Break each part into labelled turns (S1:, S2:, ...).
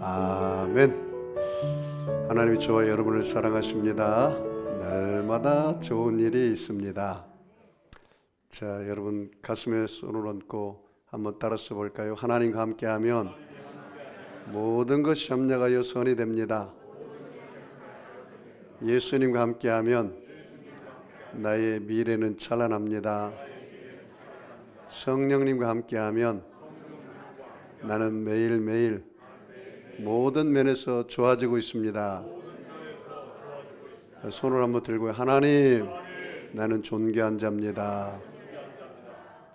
S1: 아멘. 하나님이 저와 여러분을 사랑하십니다. 날마다 좋은 일이 있습니다. 자, 여러분 가슴에 손을 얹고 한번 따라서 볼까요? 하나님과 함께하면 모든 것이 합력하여 선이 됩니다. 예수님과 함께하면 나의 미래는 찬란합니다. 성령님과 함께하면 나는 매일매일 모든 면에서 좋아지고 있습니다. 손을 한번 들고 하나님, 나는 존귀한 자입니다.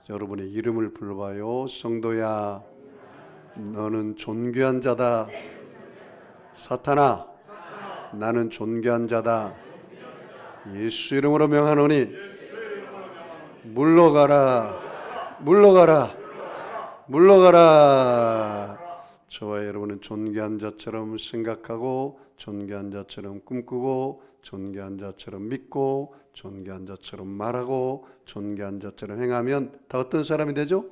S1: 여러분의 이름을 불러봐요. 성도야, 너는 존귀한 자다. 사탄아, 나는 존귀한 자다. 예수 이름으로 명하노니 물러가라, 물러가라, 물러가라. 저와 여러분은 존귀한 자처럼 생각하고, 존귀한 자처럼 꿈꾸고, 존귀한 자처럼 믿고, 존귀한 자처럼 말하고, 존귀한 자처럼 행하면 다 어떤 사람이 되죠?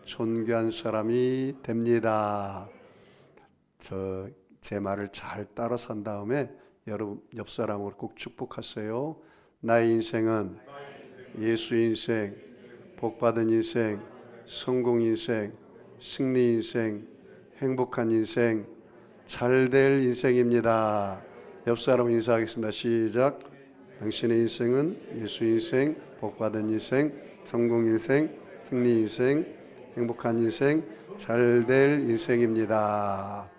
S1: 존귀한 사람이 됩니다. 제 말을 잘 따라 산 다음에 여러분 옆 사람을 꼭 축복하세요. 나의 인생은 예수 인생, 복받은 인생, 성공 인생, 승리 인생, 행복한 인생, 잘될 인생입니다. 옆 사람 인사하겠습니다. 시작. 당신의 인생은 예수 인생, 복받은 인생, 성공 인생, 승리 인생, 행복한 인생, 잘될 인생입니다.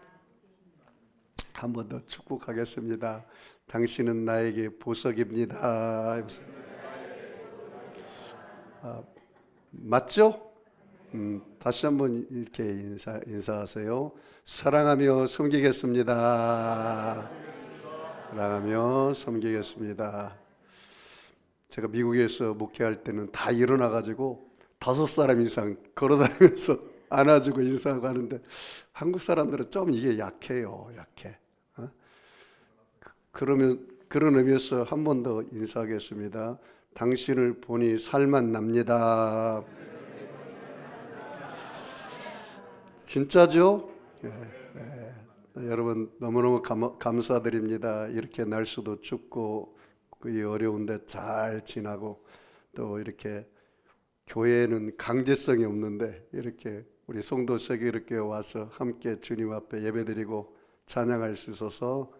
S1: 한 번 더 축복하겠습니다. 당신은 나에게 보석입니다. 맞죠? 다시 한번 이렇게 인사하세요. 사랑하며 섬기겠습니다. 사랑하며 섬기겠습니다. 제가 미국에서 목회할 때는 다 일어나가지고 5사람 이상 걸어다니면서 안아주고 인사하고 하는데 한국 사람들은 좀 이게 약해요. 약해. 그러면 그런 의미에서 한 번 더 인사하겠습니다. 당신을 보니 살맛 납니다. 진짜죠? 여러분 너무너무 감사드립니다. 이렇게 날씨도 춥고 어려운데 잘 지나고, 또 이렇게 교회는 강제성이 없는데 이렇게 우리 송도석에 이렇게 와서 함께 주님 앞에 예배드리고 찬양할 수 있어서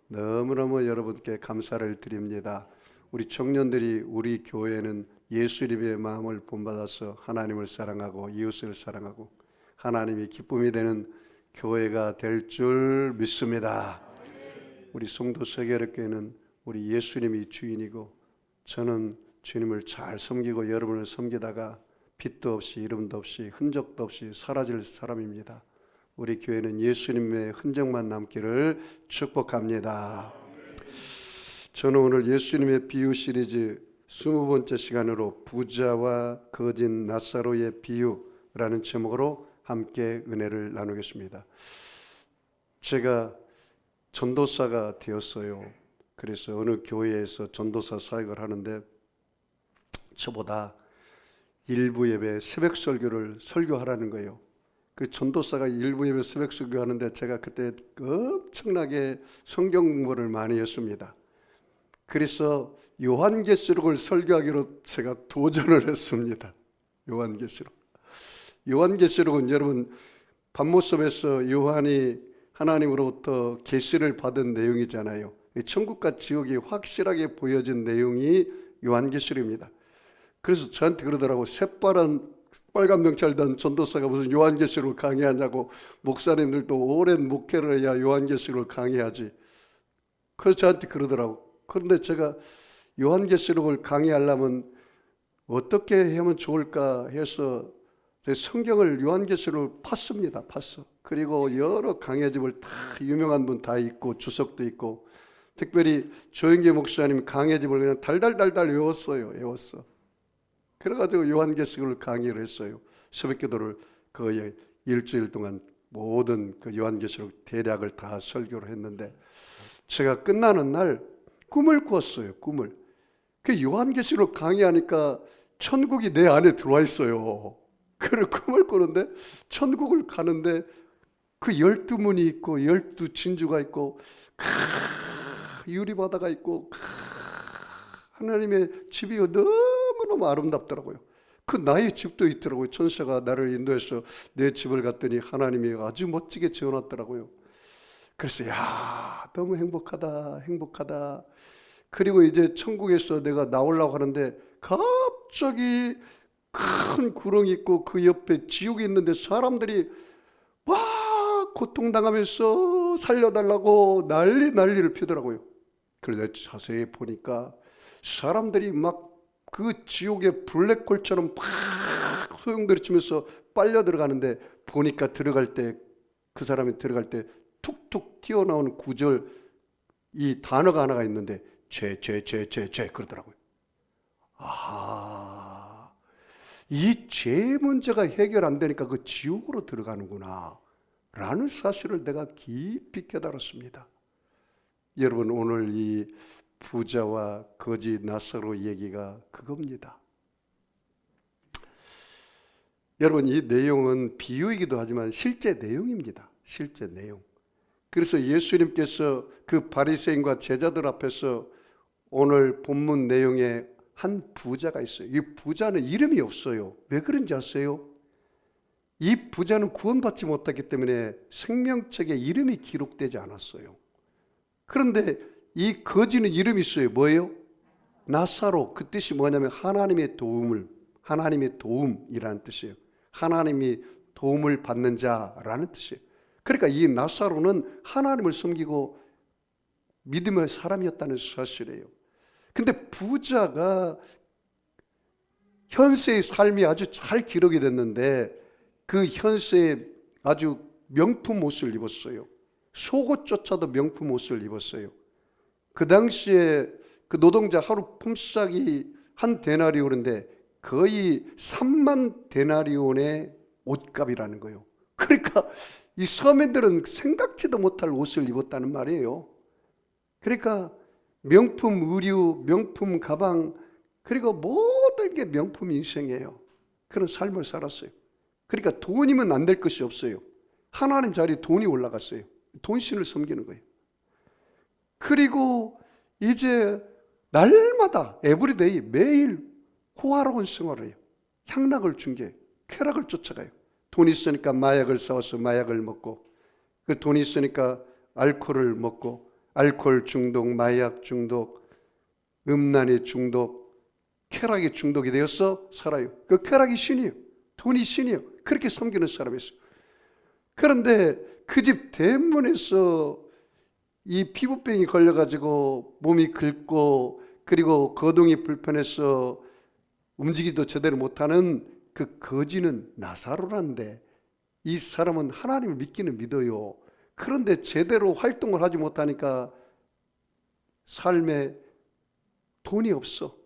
S1: 너무너무 여러분께 감사를 드립니다. 우리 청년들이 우리 교회는 예수님의 마음을 본받아서 하나님을 사랑하고 이웃을 사랑하고 하나님이 기쁨이 되는 교회가 될 줄 믿습니다. 우리 송도 세계력교회는 우리 예수님이 주인이고, 저는 주님을 잘 섬기고 여러분을 섬기다가 빛도 없이 이름도 없이 흔적도 없이 사라질 사람입니다. 우리 교회는 예수님의 흔적만 남기를 축복합니다. 저는 오늘 예수님의 비유 시리즈 20번째 시간으로 부자와 거진 나사로의 비유라는 제목으로 함께 은혜를 나누겠습니다. 제가 전도사가 되었어요. 그래서 어느 교회에서 전도사 사역을 하는데 저보다 일부 예배 새벽 설교를 설교하라는 거예요. 그 전도사가 일부 예배 새벽 설교하는데 제가 그때 엄청나게 성경 공부를 많이 했습니다. 그래서 요한계시록을 설교하기로 제가 도전을 했습니다. 요한계시록은 여러분 반모섬에서 요한이 하나님으로부터 계시를 받은 내용이잖아요. 천국과 지옥이 확실하게 보여진 내용이 요한계시록입니다. 그래서 저한테 그러더라고. 새파란 빨간 명찰 단 전도사가 무슨 요한계시록을 강의하냐고. 목사님들도 오랜 목회를 해야 요한계시록을 강의하지. 그래서 저한테 그러더라고. 그런데 제가 요한계시록을 강의하려면 어떻게 하면 좋을까 해서 성경을 요한계시록을 팠습니다. 팠어. 그리고 여러 강해집을 다 유명한 분 다 있고 주석도 있고, 특별히 조영계 목사님 강해집을 그냥 달달달달 외웠어요. 그래가지고 요한계시록을 강의를 했어요. 새벽기도를 거의 일주일 동안 모든 그 요한계시록 대략을 다 설교를 했는데, 제가 끝나는 날 꿈을 꿨어요. 꿈을. 그 요한계시록 강의하니까 천국이 내 안에 들어와 있어요. 그걸 꿈을 꾸는데 천국을 가는데 그 12문이 있고 12진주가 있고 유리바다가 있고 하나님의 집이 너무너무 아름답더라고요. 그 나의 집도 있더라고요. 천사가 나를 인도해서 내 집을 갔더니 하나님이 아주 멋지게 지어놨더라고요. 그래서 야, 너무 행복하다, 행복하다. 그리고 이제 천국에서 내가 나오려고 하는데 갑자기 큰 구렁이 있고 그 옆에 지옥이 있는데 사람들이 와 고통당하면서 살려달라고 난리를 피더라고요. 그래서 자세히 보니까 사람들이 막 그 지옥의 블랙홀처럼 막 소용돌이 치면서 빨려 들어가는데 보니까 들어갈 때 그 사람이 들어갈 때 툭툭 튀어나오는 구절 이 단어가 하나가 있는데 죄 그러더라고요. 아, 이 죄 문제가 해결 안 되니까 그 지옥으로 들어가는구나 라는 사실을 내가 깊이 깨달았습니다. 여러분, 오늘 이 부자와 거지 나사로 얘기가 그겁니다. 여러분, 이 내용은 비유이기도 하지만 실제 내용입니다. 실제 내용. 그래서 예수님께서 그 바리새인과 제자들 앞에서 오늘 본문 내용에 한 부자가 있어요. 이 부자는 이름이 없어요. 왜 그런지 아세요? 이 부자는 구원받지 못했기 때문에 생명책에 이름이 기록되지 않았어요. 그런데 이 거지는 이름이 있어요. 뭐예요? 나사로. 그 뜻이 뭐냐면 하나님의 도움이라는 뜻이에요. 하나님이 도움을 받는 자라는 뜻이에요. 그러니까 이 나사로는 하나님을 섬기고 믿음의 사람이었다는 사실이에요. 근데 부자가 현세의 삶이 아주 잘 기록이 됐는데 그 현세에 아주 명품 옷을 입었어요. 속옷조차도 명품 옷을 입었어요. 그 당시에 그 노동자 하루 품삯이 한 데나리온인데 거의 3만 데나리온의 옷값이라는 거예요. 그러니까 이 서민들은 생각지도 못할 옷을 입었다는 말이에요. 그러니까 명품 의류, 명품 가방, 그리고 모든 게 명품 인생이에요. 그런 삶을 살았어요. 그러니까 돈이면 안 될 것이 없어요. 하나님 자리에 돈이 올라갔어요. 돈신을 섬기는 거예요. 그리고 이제 날마다 에브리데이 매일 호화로운 생활을 해요. 향락을 중개해요. 쾌락을 쫓아가요. 돈이 있으니까 마약을 사와서 마약을 먹고, 그 돈이 있으니까 알코올을 먹고, 알코올 중독, 마약 중독, 음란의 중독, 쾌락의 중독이 되어서 살아요. 그 쾌락이 신이에요. 돈이 신이에요. 그렇게 섬기는 사람이었어요. 그런데 그 집 대문에서 이 피부병이 걸려가지고 몸이 긁고 그리고 거동이 불편해서 움직이도 제대로 못하는 그 거지는 나사로라는데 이 사람은 하나님을 믿기는 믿어요. 그런데 제대로 활동을 하지 못하니까 삶에 돈이 없어.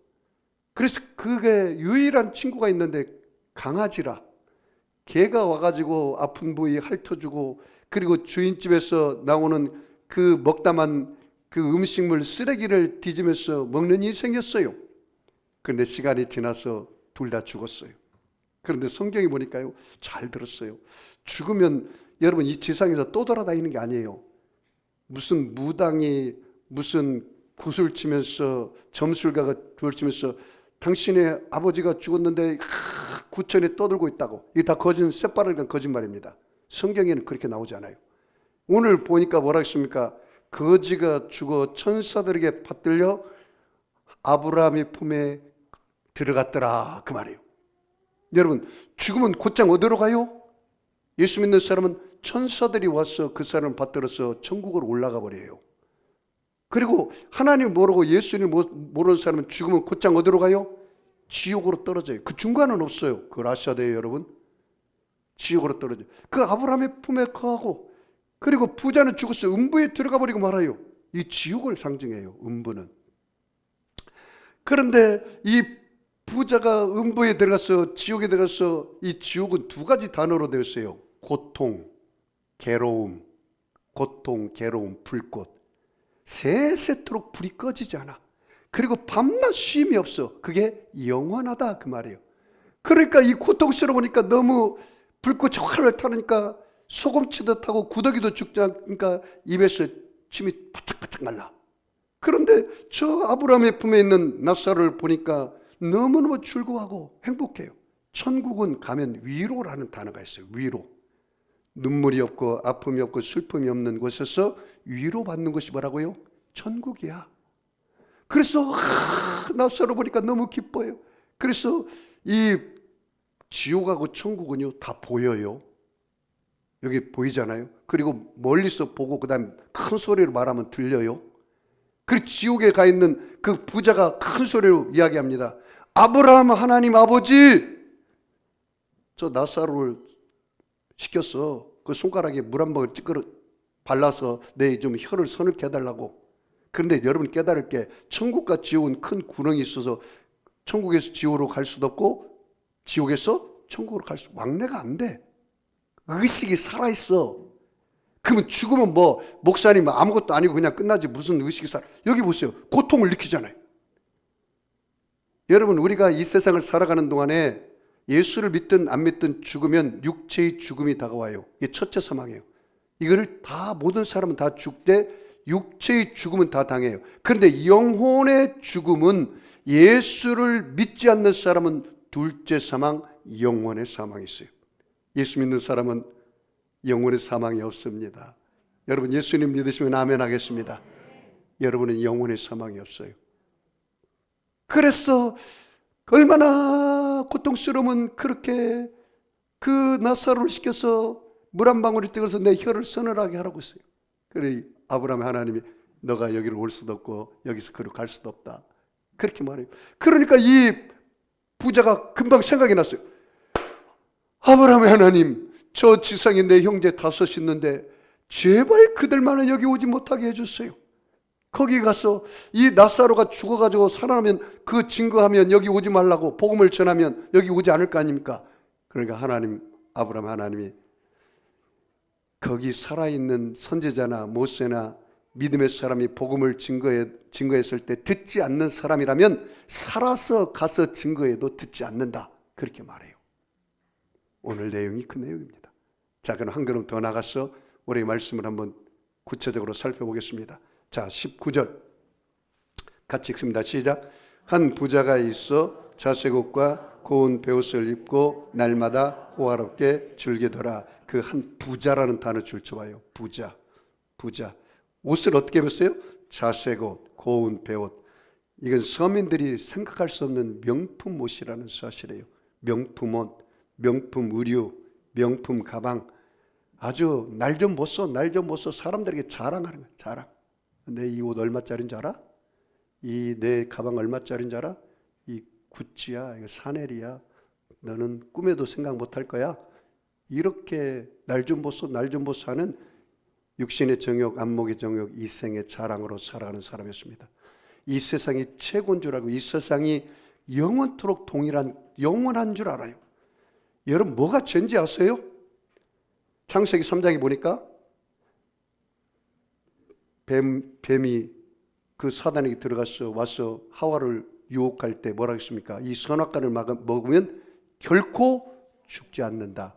S1: 그래서 그게 유일한 친구가 있는데 강아지라. 개가 와가지고 아픈 부위 핥아주고 그리고 주인집에서 나오는 그 먹다만 그 음식물 쓰레기를 뒤지면서 먹는 인생이었어요. 그런데 시간이 지나서 둘 다 죽었어요. 그런데 성경이 보니까요, 잘 들었어요. 죽으면 여러분 이 지상에서 또 돌아다니는 게 아니에요. 무슨 무당이 무슨 구슬 치면서 점술가가 구슬 치면서 당신의 아버지가 죽었는데 구천에 떠들고 있다고. 이게 다 새빨간 거짓말입니다. 성경에는 그렇게 나오지 않아요. 오늘 보니까 뭐라 했습니까? 거지가 죽어 천사들에게 받들려 아브라함의 품에 들어갔더라, 그 말이에요. 여러분, 죽으면 곧장 어디로 가요? 예수 믿는 사람은 천사들이 와서 그 사람을 받들어서 천국으로 올라가 버려요. 그리고 하나님 모르고 예수님 모르는 사람은 죽으면 곧장 어디로 가요? 지옥으로 떨어져요. 그 중간은 없어요. 그걸 아셔야 돼요, 여러분. 지옥으로 떨어져요. 그 아브라함의 품에 거하고, 그리고 부자는 죽었어요. 음부에 들어가 버리고 말아요. 이 지옥을 상징해요, 음부는. 그런데 이 부자가 음부에 들어가서 지옥에 들어가서 이 지옥은 두 가지 단어로 되어 있어요. 고통, 괴로움, 불꽃. 세세토록 불이 꺼지지 않아. 그리고 밤낮 쉼이 없어. 그게 영원하다, 그 말이에요. 그러니까 이 고통스러우니까 너무 불꽃이 활활 타니까 소금 치듯 하고 구더기도 죽지 않으니까 입에서 침이 바짝바짝 날라. 그런데 저 아브라함의 품에 있는 나사로를 보니까 너무너무 즐거워하고 행복해요. 천국은 가면 위로라는 단어가 있어요. 위로. 눈물이 없고 아픔이 없고 슬픔이 없는 곳에서 위로받는 것이 뭐라고요? 천국이야. 그래서 나사로 보니까 너무 기뻐요. 그래서 이 지옥하고 천국은요 다 보여요. 여기 보이잖아요. 그리고 멀리서 보고 그 다음에 큰 소리로 말하면 들려요. 그리고 지옥에 가 있는 그 부자가 큰 소리로 이야기합니다. 아브라함 하나님 아버지, 저 나사로를 시켰어. 그 손가락에 물 한 방울 찌그러 발라서 내 좀 혀를 서늘케 해달라고. 그런데 여러분 깨달을 게 천국과 지옥은 큰 구렁이 있어서 천국에서 지옥으로 갈 수도 없고 지옥에서 천국으로 갈 수, 왕래가 안 돼. 의식이 살아있어. 그러면 죽으면 뭐 목사님 아무것도 아니고 그냥 끝나지 무슨 의식이 살아. 여기 보세요. 고통을 느끼잖아요. 여러분 우리가 이 세상을 살아가는 동안에 예수를 믿든 안 믿든 죽으면 육체의 죽음이 다가와요. 이게 첫째 사망이에요. 이거를 다 모든 사람은 다 죽되 육체의 죽음은 다 당해요. 그런데 영혼의 죽음은 예수를 믿지 않는 사람은 둘째 사망, 영혼의 사망이 있어요. 예수 믿는 사람은 영혼의 사망이 없습니다. 여러분 예수님 믿으시면 아멘 하겠습니다. 여러분은 영혼의 사망이 없어요. 그래서 얼마나 고통스러우면 그렇게 그 나사로를 시켜서 물 한 방울이 뜨거워서 내 혀를 서늘하게 하라고 했어요. 그래 아브라함 하나님이 너가 여기로 올 수도 없고 여기서 그로 갈 수도 없다. 그렇게 말해요. 그러니까 이 부자가 금방 생각이 났어요. 아브라함 하나님, 저 지상에 내 형제 5 있는데 제발 그들만은 여기 오지 못하게 해주세요. 거기 가서 이 나사로가 죽어가지고 살아나면 그 증거하면 여기 오지 말라고 복음을 전하면 여기 오지 않을 거 아닙니까? 그러니까 하나님, 아브라함 하나님이 거기 살아있는 선지자나 모세나 믿음의 사람이 복음을 증거했을 때 듣지 않는 사람이라면 살아서 가서 증거해도 듣지 않는다. 그렇게 말해요. 오늘 내용이 그 내용입니다. 자, 그럼 한 걸음 더 나가서 우리의 말씀을 한번 구체적으로 살펴보겠습니다. 자, 19절 같이 읽습니다. 시작. 한 부자가 있어 자색옷과 고운 베옷을 입고 날마다 호화롭게 즐기더라. 그 한 부자라는 단어 줄쳐봐요. 부자. 옷을 어떻게 입었어요? 자색옷, 고운 베옷. 이건 서민들이 생각할 수 없는 명품 옷이라는 사실이에요. 명품 옷, 명품 의류, 명품 가방. 아주 날 좀 보소 사람들에게 자랑하는 거예요. 자랑. 내 이 옷 얼마짜리인 줄 알아? 이 내 가방 얼마짜리인 줄 알아? 이 구찌야, 이거 샤넬이야. 너는 꿈에도 생각 못할 거야. 이렇게 날 좀 보소 하는 육신의 정욕, 안목의 정욕, 이생의 자랑으로 살아가는 사람이었습니다. 이 세상이 최고인 줄 알고 이 세상이 영원토록 동일한 영원한 줄 알아요. 여러분 뭐가 죄인지 아세요? 창세기 3장에 보니까 뱀이 그 사단에게 들어가서 와서 하와를 유혹할 때 뭐라고 했습니까? 이 선악과를 먹으면 결코 죽지 않는다.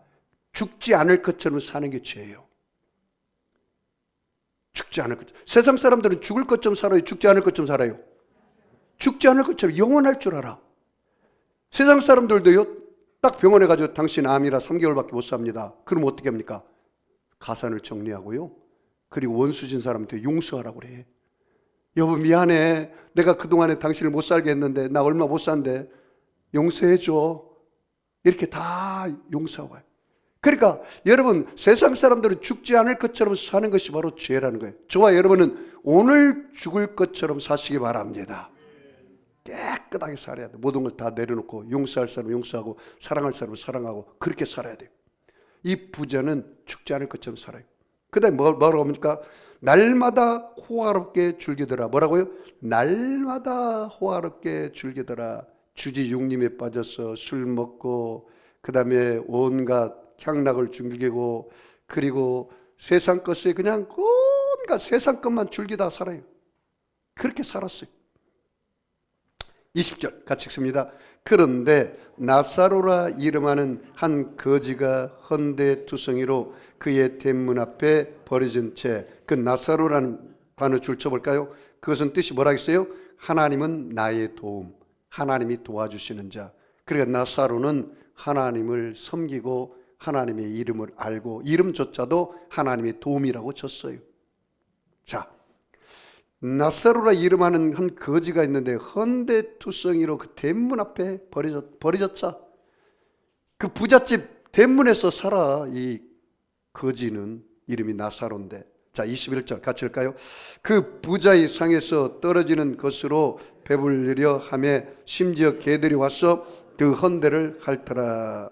S1: 죽지 않을 것처럼 사는 게 죄예요. 죽지 않을 것처럼. 세상 사람들은 죽을 것처럼 살아요? 죽지 않을 것처럼 살아요? 죽지 않을 것처럼 영원할 줄 알아. 세상 사람들도요, 딱 병원에 가서 당신 암이라 3개월밖에 못 삽니다. 그럼 어떻게 합니까? 가산을 정리하고요. 그리고 원수진 사람한테 용서하라고 그래. 여보 미안해. 내가 그동안에 당신을 못 살게 했는데 나 얼마 못 산대. 용서해줘. 이렇게 다 용서하고 가요. 그러니까 여러분 세상 사람들은 죽지 않을 것처럼 사는 것이 바로 죄라는 거예요. 저와 여러분은 오늘 죽을 것처럼 사시기 바랍니다. 깨끗하게 살아야 돼. 모든 걸 다 내려놓고 용서할 사람 용서하고 사랑할 사람 사랑하고 그렇게 살아야 돼요. 이 부자는 죽지 않을 것처럼 살아요. 그 다음에 뭐라고 합니까? 날마다 호화롭게 즐기더라. 뭐라고요? 날마다 호화롭게 즐기더라. 주지 육림에 빠져서 술 먹고 그 다음에 온갖 향락을 즐기고 그리고 세상 것에 그냥 온갖 세상 것만 즐기다 살아요. 그렇게 살았어요. 20절 같이 읽습니다. 그런데 나사로라 이름하는 한 거지가 헌데투성이로 그의 대문 앞에 버려진 채, 그 나사로라는 단어 줄쳐볼까요? 그것은 뜻이 뭐라겠어요? 하나님은 나의 도움, 하나님이 도와주시는 자. 그러니까 나사로는 하나님을 섬기고 하나님의 이름을 알고 이름조차도 하나님의 도움이라고 쳤어요. 자, 나사로라 이름하는 한 거지가 있는데 헌데투성이로 그 대문 앞에 버려졌자. 그 부잣집 대문에서 살아. 이 거지는 이름이 나사로인데, 자 21절 같이 읽을까요? 그 부자의 상에서 떨어지는 것으로 배불리려 하며 심지어 개들이 와서 그 헌데를 핥더라.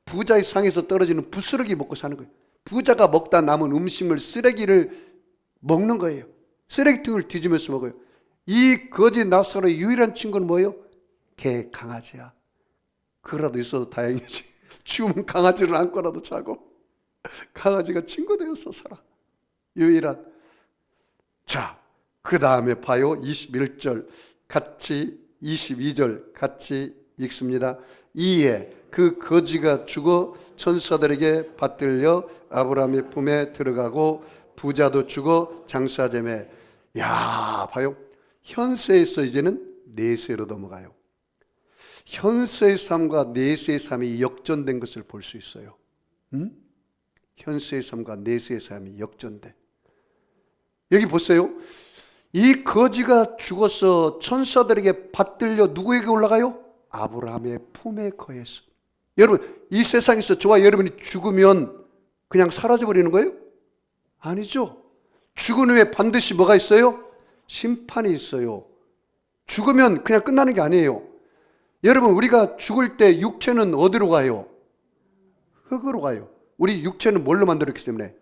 S1: 부자의 상에서 떨어지는 부스러기 먹고 사는 거예요. 부자가 먹다 남은 음식물, 쓰레기를 먹는 거예요. 쓰레기통을 뒤지면서 먹어요. 이 거지 나사로의 유일한 친구는 뭐예요? 개, 강아지야. 그거라도 있어도 다행이지. 죽으면 강아지를 안고라도 자고 강아지가 친구 되어서 살아. 유일한. 자, 그 다음에 봐요. 21절 같이 22절 같이 읽습니다. 이에 그 거지가 죽어 천사들에게 받들려 아브라함의 품에 들어가고 부자도 죽어 장사제매. 야, 봐요. 현세에서 이제는 내세로 넘어가요. 현세의 삶과 내세의 삶이 역전된 것을 볼 수 있어요. 현세의 삶과 내세의 삶이 역전돼. 여기 보세요. 이 거지가 죽어서 천사들에게 받들려 누구에게 올라가요? 아브라함의 품에 거해서. 여러분, 이 세상에서 저와 여러분이 죽으면 그냥 사라져버리는 거예요? 아니죠. 죽은 후에 반드시 뭐가 있어요? 심판이 있어요. 죽으면 그냥 끝나는 게 아니에요. 여러분, 우리가 죽을 때 육체는 어디로 가요? 흙으로 가요. 우리 육체는 뭘로 만들었기 때문에?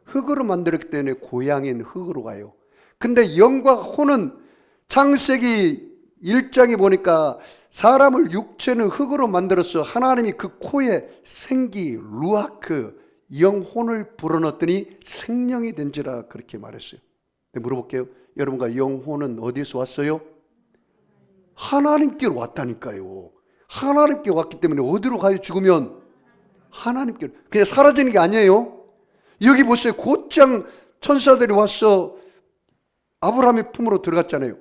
S1: 흙으로 만들었기 때문에 고향인 흙으로 가요. 근데 영과 혼은 창세기 1장에 보니까 사람을 육체는 흙으로 만들어서 하나님이 그 코에 생기, 루아크, 영혼을 불어넣었더니 생명이 된지라 그렇게 말했어요. 물어볼게요. 여러분과 영혼은 어디서 왔어요? 하나님께로 왔다니까요. 하나님께 왔기 때문에 어디로 가요? 죽으면 하나님께로. 그냥 사라지는 게 아니에요. 여기 보세요. 곧장 천사들이 와서 아브라함의 품으로 들어갔잖아요.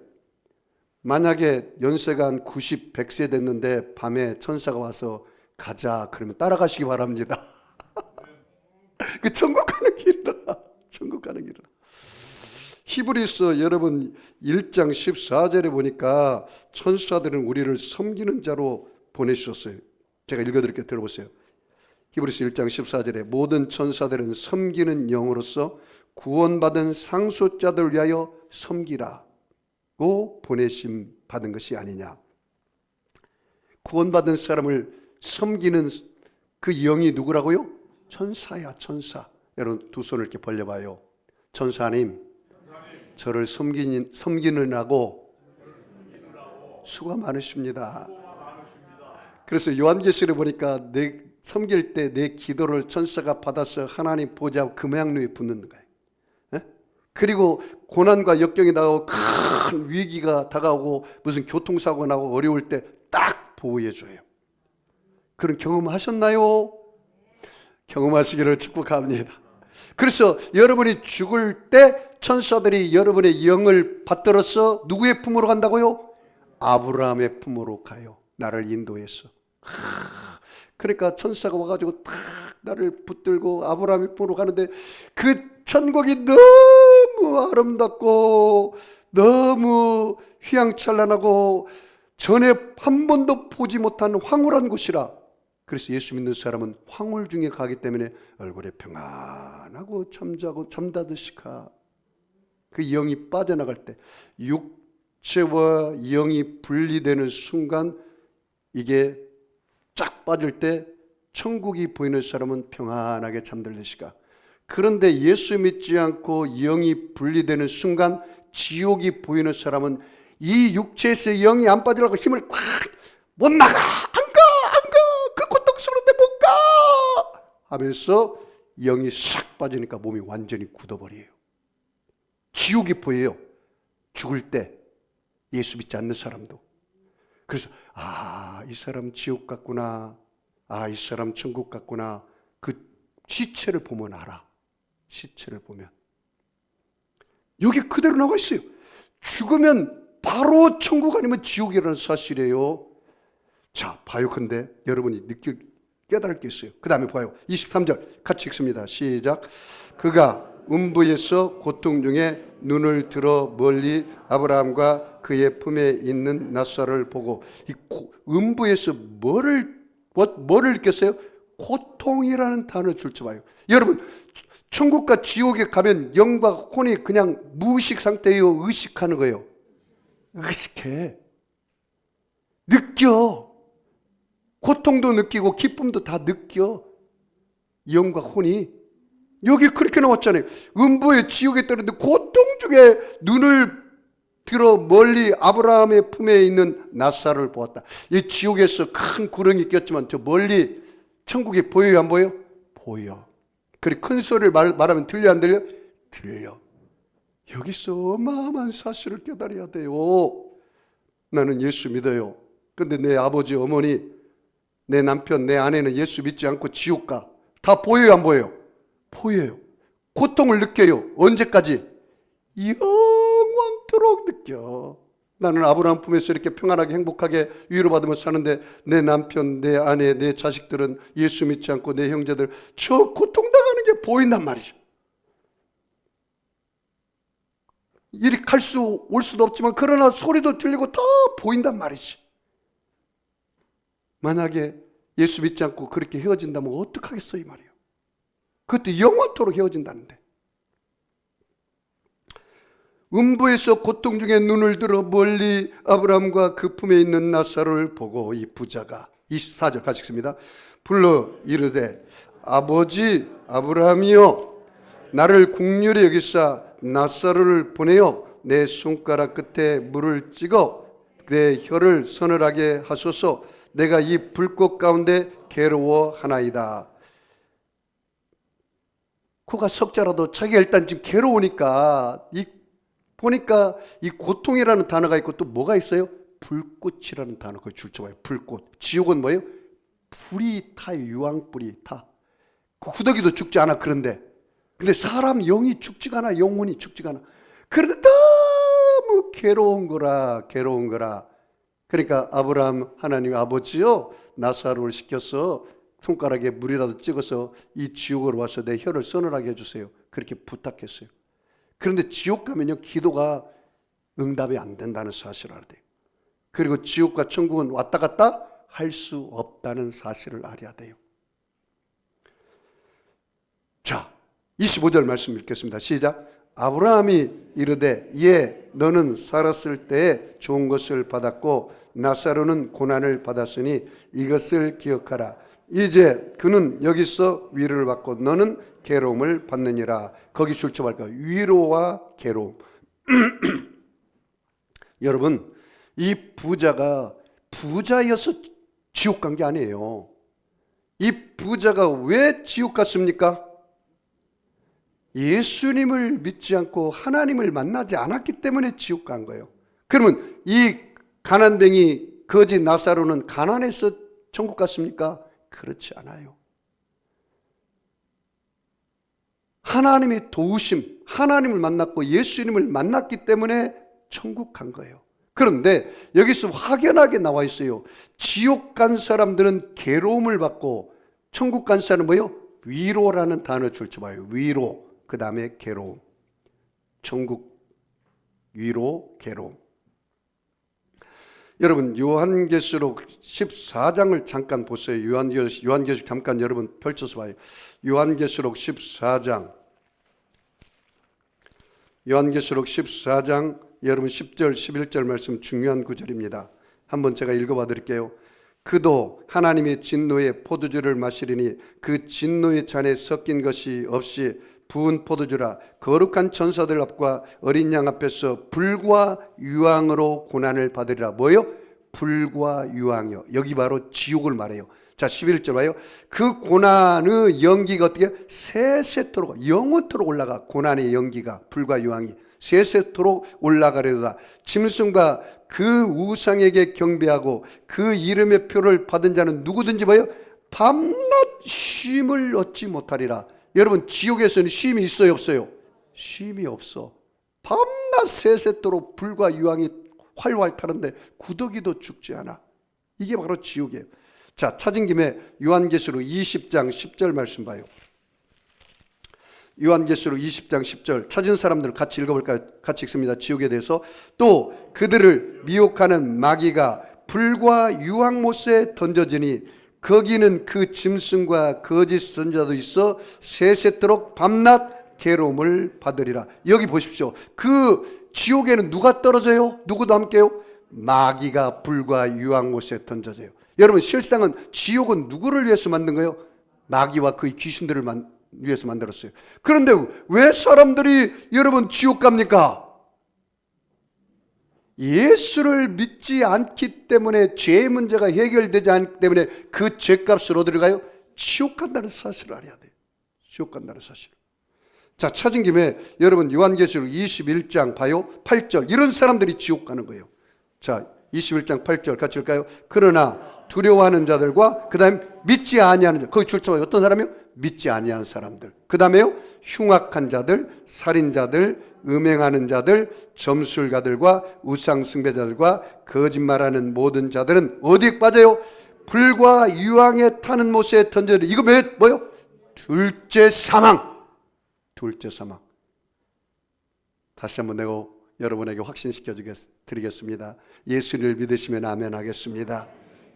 S1: 만약에 연세가 한 90, 100세 됐는데 밤에 천사가 와서 가자 그러면 따라가시기 바랍니다. 그 천국 가는 길이라. 천국 가는 길이라. 히브리서 여러분 1장 14절에 보니까 천사들은 우리를 섬기는 자로 보내주셨어요. 제가 읽어드릴게요. 들어보세요. 히브리서 1장 14절에 모든 천사들은 섬기는 영으로서 구원받은 상속자들 위하여 섬기라고 보내심 받은 것이 아니냐. 구원받은 사람을 섬기는 그 영이 누구라고요? 천사야, 천사. 여러분 두 손을 이렇게 벌려봐요. 천사님, 저를 섬기느라고 수고 많으십니다. 그래서 요한계시를 보니까 내 섬길 때 내 기도를 천사가 받아서 하나님 보좌 금양루에 붙는 거예요. 그리고 고난과 역경이 나오고 큰 위기가 다가오고 무슨 교통사고 나고 어려울 때 딱 보호해 줘요. 그런 경험 하셨나요? 경험하시기를 축복합니다. 그래서 여러분이 죽을 때 천사들이 여러분의 영을 받들어서 누구의 품으로 간다고요? 아브라함의 품으로 가요. 나를 인도해서. 그러니까 천사가 와가지고 탁 나를 붙들고 아브라함의 품으로 가는데 그 천국이 너무 아름답고 너무 휘황찬란하고 전에 한 번도 보지 못한 황홀한 곳이라. 그래서 예수 믿는 사람은 황홀 중에 가기 때문에 얼굴에 평안하고 잠자고 잠자듯이 가. 그 영이 빠져나갈 때 육체와 영이 분리되는 순간 이게 쫙 빠질 때 천국이 보이는 사람은 평안하게 잠들듯이 가. 그런데 예수 믿지 않고 영이 분리되는 순간 지옥이 보이는 사람은 이 육체에서 영이 안 빠지려고 힘을 꽉 못 나가, 안 가, 그 고통스러운데 못 가 하면서 영이 싹 빠지니까 몸이 완전히 굳어버려요. 지옥이 보여요. 죽을 때 예수 믿지 않는 사람도. 그래서 이 사람 지옥 같구나, 이 사람 천국 같구나, 그 시체를 보면 알아. 시체를 보면 여기 그대로 나와 있어요. 죽으면 바로 천국 아니면 지옥이라는 사실이에요. 자, 봐요. 근데 여러분이 깨달을 게 있어요. 그 다음에 봐요. 23절 같이 읽습니다. 시작. 그가 음부에서 고통 중에 눈을 들어 멀리 아브라함과 그의 품에 있는 나사로를 보고, 이 음부에서 뭐를 느꼈어요? 고통이라는 단어를 줄쳐봐요. 여러분, 천국과 지옥에 가면 영과 혼이 그냥 무의식 상태예요? 의식하는 거예요? 의식해. 느껴. 고통도 느끼고 기쁨도 다 느껴. 영과 혼이. 여기 그렇게 나왔잖아요. 음부에 지옥에 떨어졌는데 고통 중에 눈을 들어 멀리 아브라함의 품에 있는 나사로를 보았다. 이 지옥에서 큰 구렁이 꼈지만 저 멀리 천국이 보여요, 안 보여요? 보여. 그리고 큰 소리를 말하면 들려, 안 들려? 들려. 여기서 어마어마한 사실을 깨달아야 돼요. 나는 예수 믿어요. 근데 내 아버지, 어머니, 내 남편, 내 아내는 예수 믿지 않고 지옥 가. 다 보여요, 안 보여요? 보여요. 고통을 느껴요. 언제까지? 영원토록 느껴. 나는 아브라함 품에서 이렇게 평안하게 행복하게 위로받으면서 사는데 내 남편, 내 아내, 내 자식들은 예수 믿지 않고 내 형제들 저 고통당하는 게 보인단 말이죠. 이리 올 수도 없지만 그러나 소리도 들리고 다 보인단 말이지. 만약에 예수 믿지 않고 그렇게 헤어진다면 어떡하겠어 이 말이에요. 그것도 영원토록 헤어진다는데. 음부에서 고통 중에 눈을 들어 멀리 아브라함과 그 품에 있는 나사로를 보고 이 부자가 24절 같이 읽습니다. 불러 이르되 아버지 아브라함이여 나를 긍휼히 여기사 나사로를 보내어 내 손가락 끝에 물을 찍어 내 혀를 서늘하게 하소서. 내가 이 불꽃 가운데 괴로워하나이다. 코가 석자라도 자기가 일단 지금 괴로우니까 보니까 이 고통이라는 단어가 있고 또 뭐가 있어요? 불꽃이라는 단어 그걸 줄쳐봐요. 불꽃. 지옥은 뭐예요? 불이 타요. 유황불이 타. 구더기도 죽지 않아. 근데 사람 영이 죽지가 않아. 영혼이 죽지가 않아. 그런데 너무 괴로운 거라. 그러니까 아브라함 하나님 아버지요 나사로를 시켜서 손가락에 물이라도 찍어서 이 지옥으로 와서 내 혀를 서늘하게 해주세요. 그렇게 부탁했어요. 그런데 지옥 가면요 기도가 응답이 안 된다는 사실을 알아야 돼요. 그리고 지옥과 천국은 왔다 갔다 할 수 없다는 사실을 알아야 돼요. 자, 25절 말씀 읽겠습니다. 시작. 아브라함이 이르되 너는 살았을 때에 좋은 것을 받았고 나사로는 고난을 받았으니 이것을 기억하라. 이제 그는 여기서 위로를 받고 너는 괴로움을 받느니라. 거기 출처할 거예요. 위로와 괴로움. 여러분, 이 부자가 부자여서 지옥 간 게 아니에요. 이 부자가 왜 지옥 갔습니까? 예수님을 믿지 않고 하나님을 만나지 않았기 때문에 지옥 간 거예요. 그러면 이 가난뱅이 거지 나사로는 가난해서 천국 갔습니까? 그렇지 않아요. 하나님의 도우심, 하나님을 만났고 예수님을 만났기 때문에 천국 간 거예요. 그런데 여기서 확연하게 나와 있어요. 지옥 간 사람들은 괴로움을 받고 천국 간 사람은 뭐예요? 위로라는 단어 줄쳐봐요. 위로, 그 다음에 괴로움. 천국, 위로, 괴로움. 여러분 요한계시록 14장을 잠깐 보세요. 요한계시록 잠깐 여러분 펼쳐서 봐요. 요한계시록 14장 여러분 10절 11절 말씀 중요한 구절입니다. 한번 제가 읽어봐 드릴게요. 그도 하나님의 진노의 포도주를 마시리니 그 진노의 잔에 섞인 것이 없이 부은 포도주라. 거룩한 천사들 앞과 어린 양 앞에서 불과 유황으로 고난을 받으리라. 뭐요? 불과 유황이요. 여기 바로 지옥을 말해요. 자 11절 봐요. 그 고난의 연기가 어떻게 세세토록 영원토록 올라가. 고난의 연기가 불과 유황이 세세토록 올라가려다. 짐승과 그 우상에게 경배하고 그 이름의 표를 받은 자는 누구든지 뭐요? 밤낮 쉼을 얻지 못하리라. 여러분, 지옥에서는 쉼이 있어요, 없어요? 쉼이 없어. 밤낮 새새도록 불과 유황이 활활 타는데 구더기도 죽지 않아. 이게 바로 지옥이에요. 자, 찾은 김에 요한계시록 20장 10절 말씀 봐요. 요한계시록 20장 10절 찾은 사람들 같이 읽어볼까요? 같이 읽습니다. 지옥에 대해서. 또 그들을 미혹하는 마귀가 불과 유황못에 던져지니 거기는 그 짐승과 거짓 선자도 있어 세세토록 밤낮 괴로움을 받으리라. 여기 보십시오. 그 지옥에는 누가 떨어져요? 누구도 함께요? 마귀가 불과 유황못에 던져져요. 여러분, 실상은 지옥은 누구를 위해서 만든 거예요? 마귀와 그의 귀신들을 위해서 만들었어요. 그런데 왜 사람들이 여러분 지옥 갑니까? 예수를 믿지 않기 때문에 죄의 문제가 해결되지 않기 때문에 그 죄값을 어디로 가요? 지옥 간다는 사실을 알아야 돼요. 지옥 간다는 사실. 자, 찾은 김에 여러분 요한계시록 21장 봐요. 8절. 이런 사람들이 지옥 가는 거예요. 자, 21장 8절 같이 읽을까요? 그러나 두려워하는 자들과 그 다음에 믿지 아니하는 자, 거기 출처가 어떤 사람이요? 믿지 아니하는 사람들. 그 다음에요, 흉악한 자들, 살인자들, 음행하는 자들, 점술가들과 우상숭배자들과 거짓말하는 모든 자들은 어디에 빠져요? 불과 유황에 타는 못에 던져져. 이거 뭐요? 둘째 사망. 둘째 사망. 다시 한번 내가 여러분에게 확신시켜 드리겠습니다. 예수를 믿으시면 아멘 하겠습니다.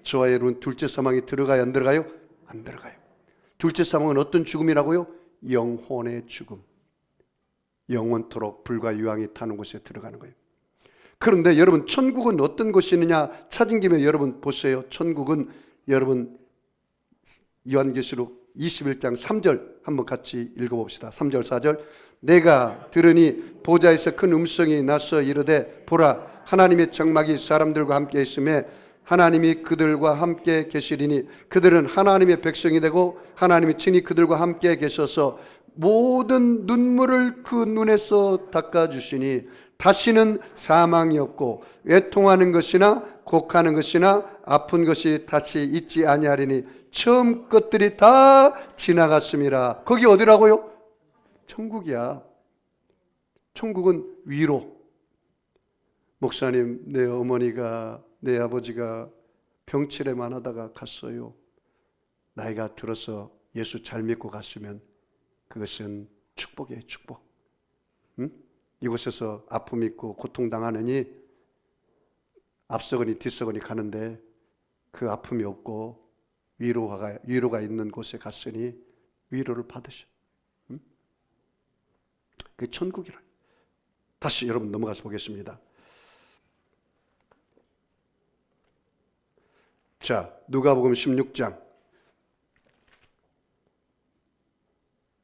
S1: 저와 여러분, 둘째 사망이 들어가요, 안 들어가요? 안 들어가요. 둘째 사망은 어떤 죽음이라고요? 영혼의 죽음. 영원토록 불과 유황이 타는 곳에 들어가는 거예요. 그런데 여러분, 천국은 어떤 곳이느냐 찾은 김에 여러분 보세요. 천국은 여러분 요한계시록 21장 3절 한번 같이 읽어봅시다. 3절 4절. 내가 들으니 보좌에서 큰 음성이 나서 이르되 보라, 하나님의 장막이 사람들과 함께 있음에 하나님이 그들과 함께 계시리니 그들은 하나님의 백성이 되고 하나님이 친히 그들과 함께 계셔서 모든 눈물을 그 눈에서 닦아주시니 다시는 사망이 없고 애통하는 것이나 곡하는 것이나 아픈 것이 다시 있지 아니하리니 처음 것들이 다 지나갔음이라. 거기 어디라고요? 천국이야. 천국은 위로. 목사님, 내 어머니가 내 아버지가 병치레만 하다가 갔어요. 나이가 들어서 예수 잘 믿고 갔으면 그것은 축복이에요, 축복. 응? 이곳에서 아픔 있고 고통당하느니 앞서거니 뒤서거니 가는데 그 아픔이 없고 위로가 있는 곳에 갔으니 위로를 받으셔. 응? 그게 천국이라. 다시 여러분 넘어가서 보겠습니다. 자, 누가복음 16장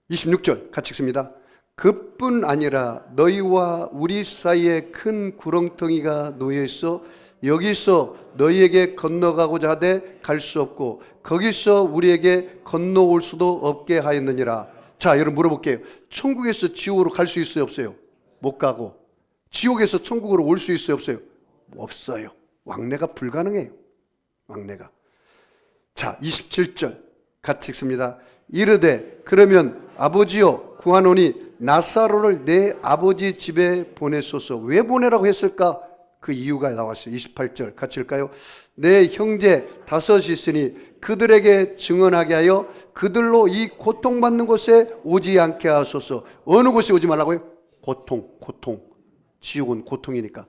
S1: 26절 같이 읽습니다. 그뿐 아니라 너희와 우리 사이에 큰 구렁텅이가 놓여 있어 여기서 너희에게 건너가고자 하되 갈 수 없고 거기서 우리에게 건너올 수도 없게 하였느니라. 자, 여러분 물어볼게요. 천국에서 지옥으로 갈 수 있어요, 없어요? 못 가고. 지옥에서 천국으로 올 수 있어요, 없어요? 없어요. 왕래가 불가능해요. 왕래가. 자, 27절 같이 읽습니다. 이르되 그러면 아버지여 구하노니 나사로를 내 아버지 집에 보내소서. 왜 보내라고 했을까? 그 이유가 나왔어요. 28절 같이 읽을까요? 내 형제 5이 있으니 그들에게 증언하게 하여 그들로 이 고통받는 곳에 오지 않게 하소서. 어느 곳에 오지 말라고요? 고통. 지옥은 고통이니까.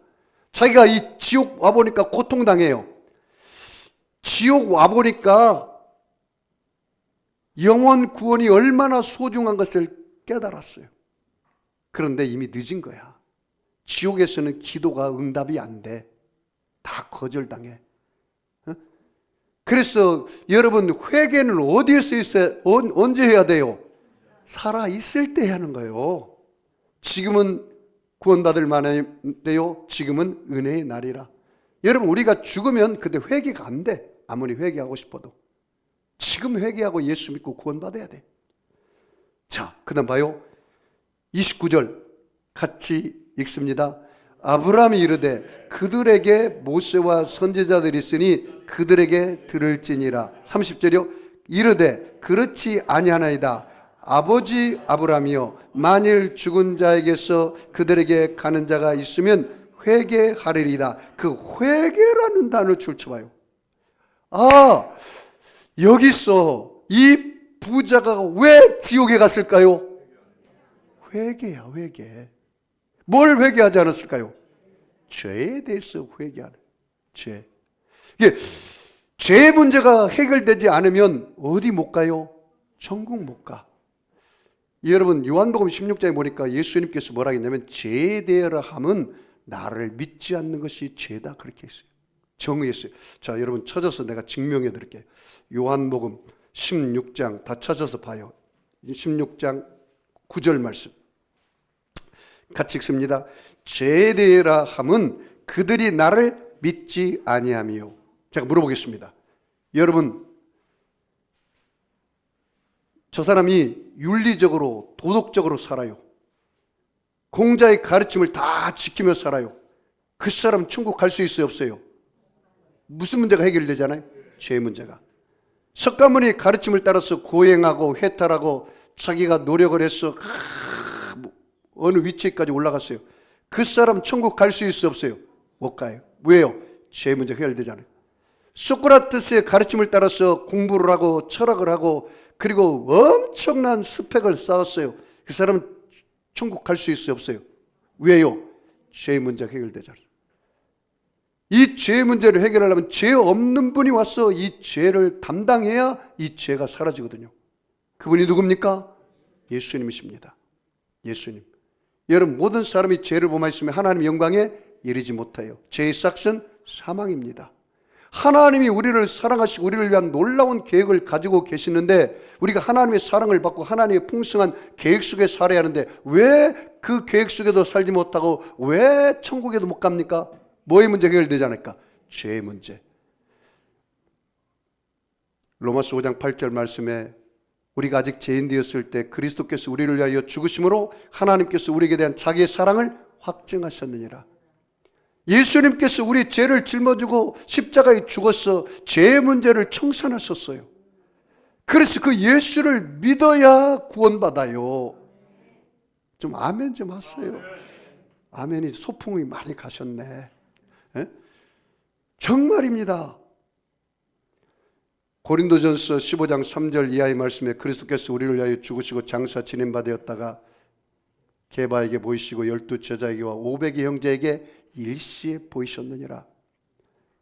S1: 자기가 이 지옥 와보니까 고통당해요. 지옥 와보니까 영원 구원이 얼마나 소중한 것을 깨달았어요. 그런데 이미 늦은 거야. 지옥에서는 기도가 응답이 안 돼. 다 거절당해. 그래서 여러분, 회개는 어디에서 있어야, 언제 해야 돼요? 살아 있을 때 하는 거예요. 지금은 구원받을 만한데요, 지금은 은혜의 날이라. 여러분, 우리가 죽으면 그때 회개가 안 돼. 아무리 회개하고 싶어도. 지금 회개하고 예수 믿고 구원받아야 돼. 자, 그 다음 봐요. 29절 같이 읽습니다. 아브라함이 이르되 그들에게 모세와 선지자들이 있으니 그들에게 들을지니라. 30절이요. 이르되 그렇지 아니하나이다. 아버지 아브라함이여 만일 죽은 자에게서 그들에게 가는 자가 있으면 회개하리이다. 그 회개라는 단어를 출처봐요. 아, 여기서 이 부자가 왜 지옥에 갔을까요? 회개야, 회개. 뭘 회개하지 않았을까요? 죄에 대해서 회개하는 죄. 이게 죄의 문제가 해결되지 않으면 어디 못 가요? 천국 못 가. 여러분 요한복음 16장에 보니까 예수님께서 뭐라 했냐면 죄에 대하여 함은 나를 믿지 않는 것이 죄다 그렇게 했어요. 정의했어요. 자, 여러분 찾아서 내가 증명해 드릴게요. 요한복음 16장 다 찾아서 봐요. 16장 9절 말씀 같이 읽습니다. 죄에 대하여 함은 그들이 나를 믿지 아니하며. 제가 물어보겠습니다. 여러분 저 사람이 윤리적으로 도덕적으로 살아요. 공자의 가르침을 다 지키며 살아요. 그 사람 천국 갈 수 있어요, 없어요? 무슨 문제가 해결되잖아요? 죄 문제가. 석가모니 가르침을 따라서 고행하고 회탈하고 자기가 노력을 해서 어느 위치까지 올라갔어요. 그 사람 천국 갈 수 있어요, 없어요? 못 가요. 왜요? 죄 문제가 해결되잖아요. 소크라테스의 가르침을 따라서 공부를 하고 철학을 하고 그리고 엄청난 스펙을 쌓았어요. 그 사람은 천국 갈 수 있어요, 없어요? 왜요? 죄 문제가 해결되잖아요. 이 죄 문제를 해결하려면 죄 없는 분이 와서 이 죄를 담당해야 이 죄가 사라지거든요. 그분이 누굽니까? 예수님이십니다. 예수님. 여러분 모든 사람이 죄를 범하였으면 하나님의 영광에 이르지 못해요. 죄의 싹은 사망입니다. 하나님이 우리를 사랑하시고 우리를 위한 놀라운 계획을 가지고 계시는데 우리가 하나님의 사랑을 받고 하나님의 풍성한 계획 속에 살아야 하는데 왜 그 계획 속에도 살지 못하고 왜 천국에도 못 갑니까? 뭐의 문제가 해결되지 않을까? 죄의 문제. 로마서 5장 8절 말씀에 우리가 아직 죄인 되었을 때 그리스도께서 우리를 위하여 죽으심으로 하나님께서 우리에게 대한 자기의 사랑을 확증하셨느니라. 예수님께서 우리 죄를 짊어지고 십자가에 죽어서 죄의 문제를 청산하셨어요. 그래서 그 예수를 믿어야 구원받아요. 좀 아멘 좀 하세요. 아멘이 소풍이 많이 가셨네. 에? 정말입니다. 고린도전서 15장 3절 이하의 말씀에 그리스도께서 우리를 위하여 죽으시고 장사 지낸바되었다가 게바에게 보이시고 12 제자에게와 500의 형제에게 일시에 보이셨느니라.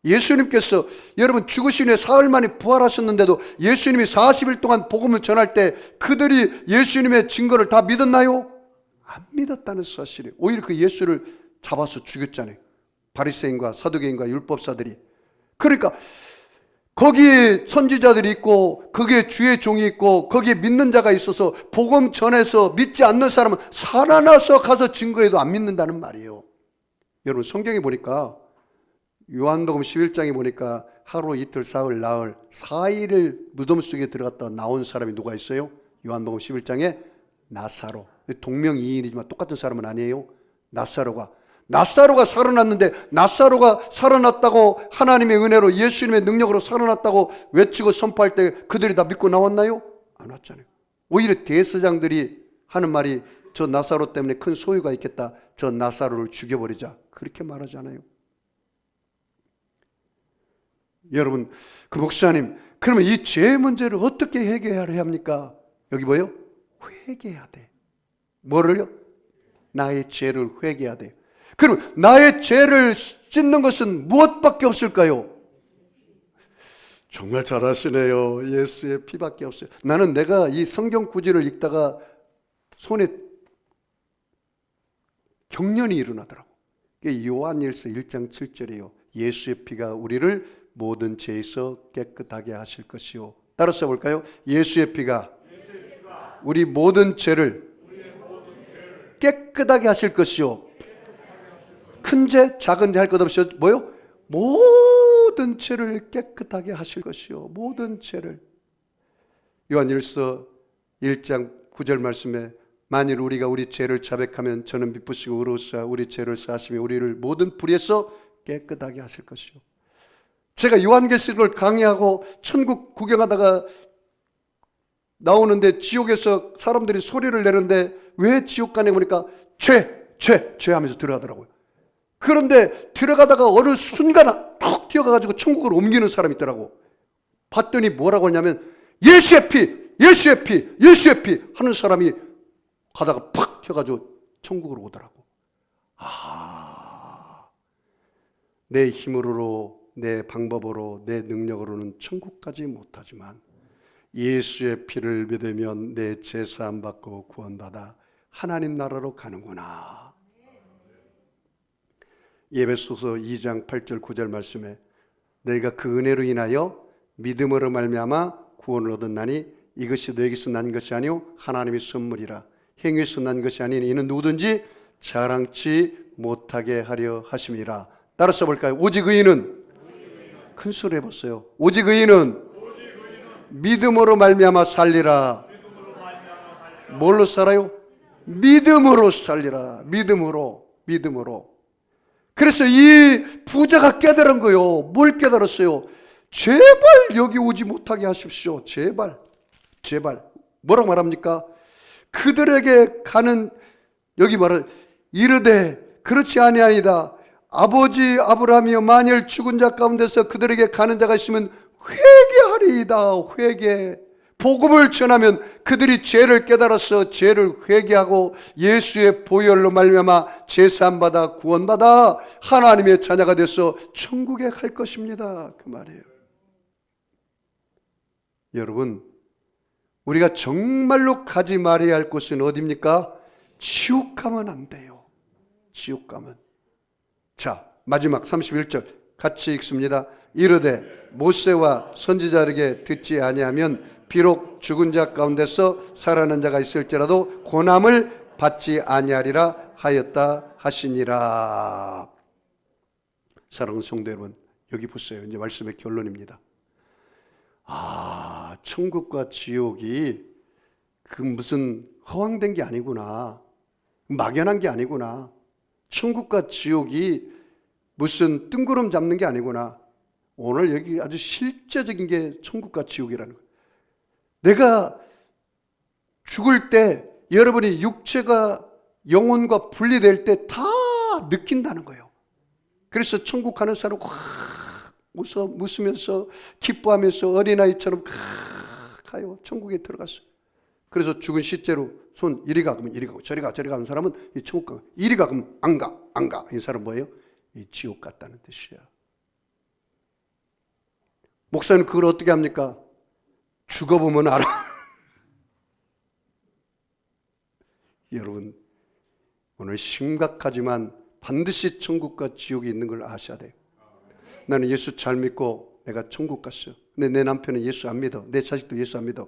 S1: 예수님께서 여러분 죽으신 후에 사흘 만에 부활하셨는데도 예수님이 40일 동안 복음을 전할 때 그들이 예수님의 증거를 다 믿었나요? 안 믿었다는 사실이에요. 오히려 그 예수를 잡아서 죽였잖아요. 바리새인과 사두개인과 율법사들이. 그러니까 거기에 선지자들이 있고 거기에 주의 종이 있고 거기에 믿는 자가 있어서 복음 전해서 믿지 않는 사람은 살아나서 가서 증거해도 안 믿는다는 말이에요. 여러분 성경에 보니까 요한복음 11장에 보니까 하루 이틀 사흘 나흘 4일을 무덤 속에 들어갔다 나온 사람이 누가 있어요? 요한복음 11장에 나사로. 동명이인이지만 똑같은 사람은 아니에요. 나사로가 살아났는데 나사로가 살아났다고 하나님의 은혜로 예수님의 능력으로 살아났다고 외치고 선포할 때 그들이 다 믿고 나왔나요? 안 왔잖아요. 오히려 대제사장들이 하는 말이 저 나사로 때문에 큰 소유가 있겠다. 저 나사로를 죽여버리자. 그렇게 말하잖아요. 여러분 그 목사님 그러면 이 죄의 문제를 어떻게 해결해야 합니까? 여기 뭐예요? 회개해야 돼. 뭐를요? 나의 죄를 회개해야 돼요. 그럼 나의 죄를 씻는 것은 무엇밖에 없을까요? 정말 잘하시네요. 예수의 피밖에 없어요. 나는 내가 이 성경 구절을 읽다가 손에 경련이 일어나더라고. 요한일서 1장 7절이에요. 예수의 피가 우리를 모든 죄에서 깨끗하게 하실 것이요. 따라서 볼까요? 예수의 피가 우리 모든 죄를 깨끗하게 하실 것이요. 큰 죄, 작은 죄 할 것 없이 뭐요? 모든 죄를 깨끗하게 하실 것이요. 모든 죄를. 요한일서 1장 9절 말씀에 만일 우리가 우리 죄를 자백하면 저는 미쁘시고 의로우사 우리 죄를 사하시며 우리를 모든 불의에서 깨끗하게 하실 것이요. 제가 요한계시록을 강의하고 천국 구경하다가 나오는데 지옥에서 사람들이 소리를 내는데 왜 지옥 가냐 보니까 죄 하면서 들어가더라고요. 그런데 들어가다가 어느 순간 툭 뛰어가가지고 천국으로 옮기는 사람이 있더라고. 봤더니 뭐라고 하냐면 예수의 피 하는 사람이 가다가 팍 튀어가지고 천국으로 오더라고. 내 힘으로, 내 방법으로, 내 능력으로는 천국 가지 못하지만 예수의 피를 믿으면 내 죄 사함 받고 구원받아 하나님 나라로 가는구나. 에베소서 2장 8절 9절 말씀에 너희가 그 은혜로 인하여 믿음으로 말미암아 구원을 얻었나니 이것이 너에게서 난 것이 아니요 하나님의 선물이라. 행위에서 난 것이 아니니 이는 누구든지 자랑치 못하게 하려 하심이라. 따라서 볼까요? 오직 의인은 큰 소리 해봤어요. 오직 의인은 믿음으로 말미암아 살리라. 뭘로 살아요? 믿음으로 살리라. 믿음으로. 그래서 이 부자가 깨달은 거요. 뭘 깨달았어요? 제발 여기 오지 못하게 하십시오. 제발. 뭐라고 말합니까? 그들에게 가는, 여기 말은 이르되 그렇지 아니하이다. 아버지 아브라함이여 만일 죽은 자 가운데서 그들에게 가는 자가 있으면 회개하리이다. 회개. 복음을 전하면 그들이 죄를 깨달아서 죄를 회개하고 예수의 보혈로 말미암아 죄 사함 받아 구원받아 하나님의 자녀가 돼서 천국에 갈 것입니다. 그 말이에요. 여러분, 우리가 정말로 가지 말아야 할 곳은 어디입니까? 지옥 가면 안 돼요. 지옥 가면. 자, 마지막 31절 같이 읽습니다. 이르되 모세와 선지자에게 듣지 아니하면 비록 죽은 자 가운데서 살아난 자가 있을지라도 고난을 받지 아니하리라 하였다 하시니라. 사랑하는 성도 여러분, 여기 보세요. 이제 말씀의 결론입니다. 천국과 지옥이 그 무슨 허황된 게 아니구나. 막연한 게 아니구나. 천국과 지옥이 무슨 뜬구름 잡는 게 아니구나. 오늘 여기 아주 실제적인 게 천국과 지옥이라는 거예요. 내가 죽을 때 여러분이 육체가 영혼과 분리될 때 다 느낀다는 거예요. 그래서 천국 가는 사람 확 웃으면서 기뻐하면서 어린아이처럼 가요. 천국에 들어갔어요. 그래서 죽은 시체로 손 이리 가 그러면 이리 가고 저리 가는 사람은 이 천국 가. 이리 가 그러면 안 가. 이 사람 뭐예요? 이 지옥 갔다는 뜻이야. 목사님 그걸 어떻게 합니까? 죽어보면 알아. 여러분, 오늘 심각하지만 반드시 천국과 지옥이 있는 걸 아셔야 돼요. 나는 예수 잘 믿고 내가 천국 갔어. 근데 내 남편은 예수 안 믿어. 내 자식도 예수 안 믿어.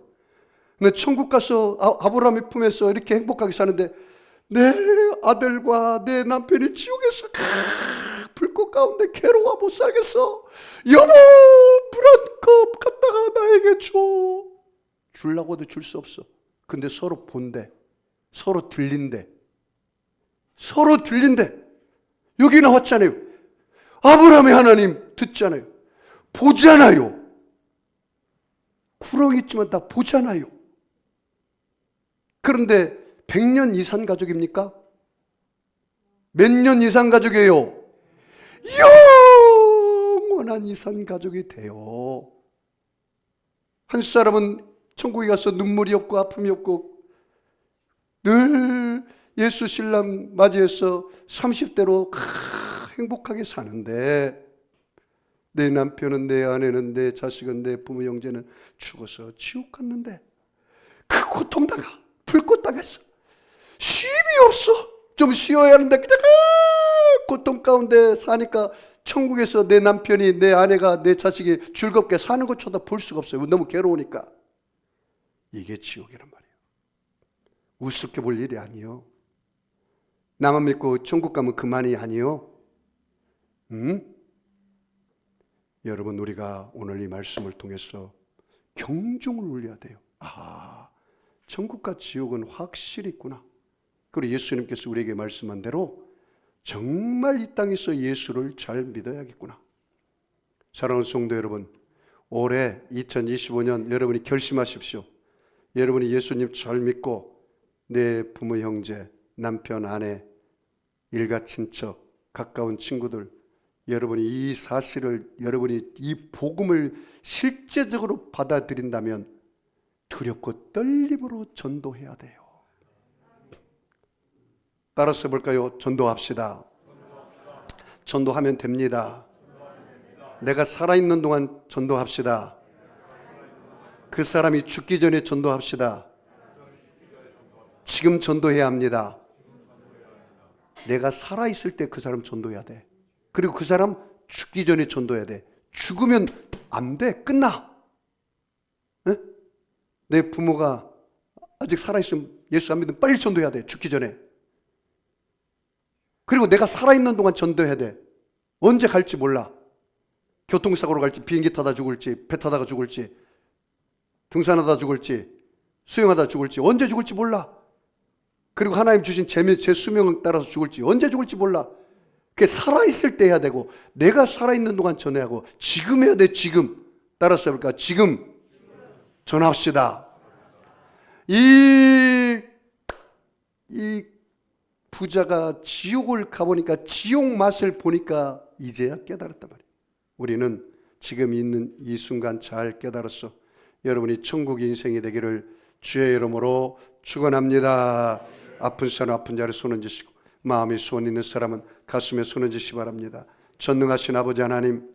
S1: 근데 천국 가서 아브라함의 품에서 이렇게 행복하게 사는데 내 아들과 내 남편이 지옥에서 불꽃 가운데 괴로워 못 살겠어. 여보, 물 한 컵 갖다가 나에게 줘. 주려고도 줄 수 없어. 근데 서로 본대. 서로 들린대. 여기 나왔잖아요. 아브라함의 하나님 듣잖아요. 보잖아요. 구렁이 있지만 다 보잖아요. 그런데 100년 이상 가족입니까? 몇 년 이상 가족이에요? 영원한 이산 가족이 돼요. 한 사람은 천국에 가서 눈물이 없고 아픔이 없고 늘 예수 신랑 맞이해서 30대로 행복하게 사는데 내 남편은 내 아내는 내 자식은 내 부모 형제는 죽어서 지옥 갔는데 그 고통당하 불꽃 당했어. 쉼이 없어. 좀 쉬어야 하는데 그냥 고통 가운데 사니까 천국에서 내 남편이 내 아내가 내 자식이 즐겁게 사는 것 쳐다볼 수가 없어요. 너무 괴로우니까. 이게 지옥이란 말이에요. 우습게 볼 일이 아니에요. 나만 믿고 천국 가면 그만이 아니에요. 여러분, 우리가 오늘 이 말씀을 통해서 경종을 울려야 돼요. 천국과 지옥은 확실히 있구나. 그리고 예수님께서 우리에게 말씀한 대로 정말 이 땅에서 예수를 잘 믿어야겠구나. 사랑하는 성도 여러분, 올해 2025년 여러분이 결심하십시오. 여러분이 예수님 잘 믿고 내 부모, 형제, 남편, 아내, 일가 친척, 가까운 친구들, 여러분이 이 사실을, 여러분이 이 복음을 실제적으로 받아들인다면 두렵고 떨림으로 전도해야 돼요. 따라서 볼까요? 전도합시다. 전도하면 됩니다. 내가 살아있는 동안 전도합시다. 그 사람이 죽기 전에 전도합시다. 지금 전도해야 합니다. 내가 살아있을 때 그 사람 전도해야 돼. 그리고 그 사람 죽기 전에 전도해야 돼. 죽으면 안 돼. 끝나. 네? 내 부모가 아직 살아있으면 예수 안 믿으면 빨리 전도해야 돼. 죽기 전에. 그리고 내가 살아있는 동안 전도해야 돼. 언제 갈지 몰라. 교통사고로 갈지, 비행기 타다 죽을지, 배 타다가 죽을지, 등산하다 죽을지, 수영하다 죽을지, 언제 죽을지 몰라. 그리고 하나님 주신 제 수명에 따라서 죽을지, 언제 죽을지 몰라. 그게 살아있을 때 해야 되고, 내가 살아있는 동안 전해야 하고, 지금 해야 돼. 지금. 따라서 해볼까? 지금 전합시다. 이 부자가 지옥을 가보니까, 지옥 맛을 보니까 이제야 깨달았단 말이에요. 우리는 지금 있는 이 순간 잘 깨달았어. 여러분이 천국 인생이 되기를 주의 이름으로 축원합니다. 아픈 사람 아픈 자리에 손 얹으시고, 마음에 소원 있는 사람은 가슴에 손 얹으시기 바랍니다. 전능하신 아버지 하나님,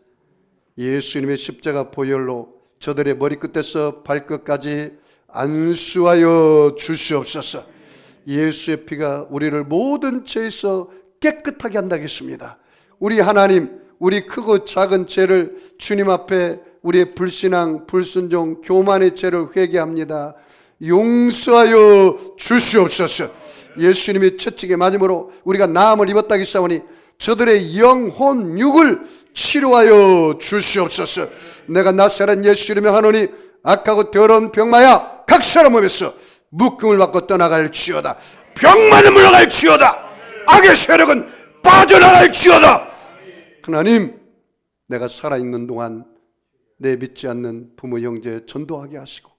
S1: 예수님의 십자가 보혈로 저들의 머리끝에서 발끝까지 안수하여 주시옵소서. 예수의 피가 우리를 모든 죄에서 깨끗하게 한다겠습니다. 우리 하나님, 우리 크고 작은 죄를 주님 앞에 우리의 불신앙, 불순종, 교만의 죄를 회개합니다. 용서하여 주시옵소서. 예수님이 채찍에 맞음으로 우리가 나음을 입었다기 싸우니 저들의 영혼, 육을 치료하여 주시옵소서. 내가 나사렛 예수 이름에 하노니 악하고 더러운 병마야 각 사람 몸에서 묶음을 받고 떠나갈지어다. 병만은 물러갈지어다. 악의 세력은 빠져나갈지어다. 하나님, 내가 살아있는 동안 내 믿지 않는 부모 형제 전도하게 하시고,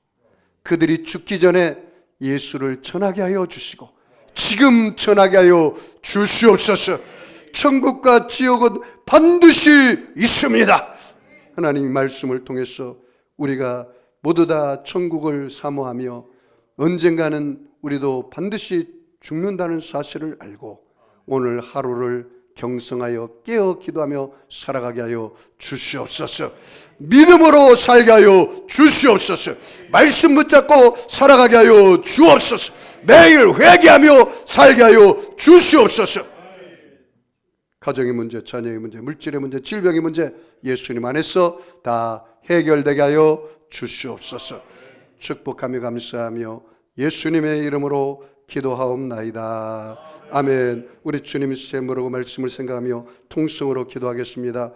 S1: 그들이 죽기 전에 예수를 전하게 하여 주시고, 지금 전하게 하여 주시옵소서. 천국과 지옥은 반드시 있습니다. 하나님의 말씀을 통해서 우리가 모두 다 천국을 사모하며 언젠가는 우리도 반드시 죽는다는 사실을 알고 오늘 하루를 경성하여 깨어 기도하며 살아가게 하여 주시옵소서. 믿음으로 살게 하여 주시옵소서. 말씀 붙잡고 살아가게 하여 주옵소서. 매일 회개하며 살게 하여 주시옵소서. 가정의 문제, 자녀의 문제, 물질의 문제, 질병의 문제 예수님 안에서 다 해결되게 하여 주시옵소서. 축복하며 감사하며 예수님의 이름으로 기도하옵나이다. 아멘. 우리 주님 샘으로 말씀을 생각하며 통성으로 기도하겠습니다.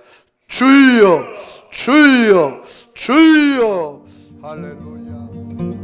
S1: 주여, 주여, 주여. 할렐루야.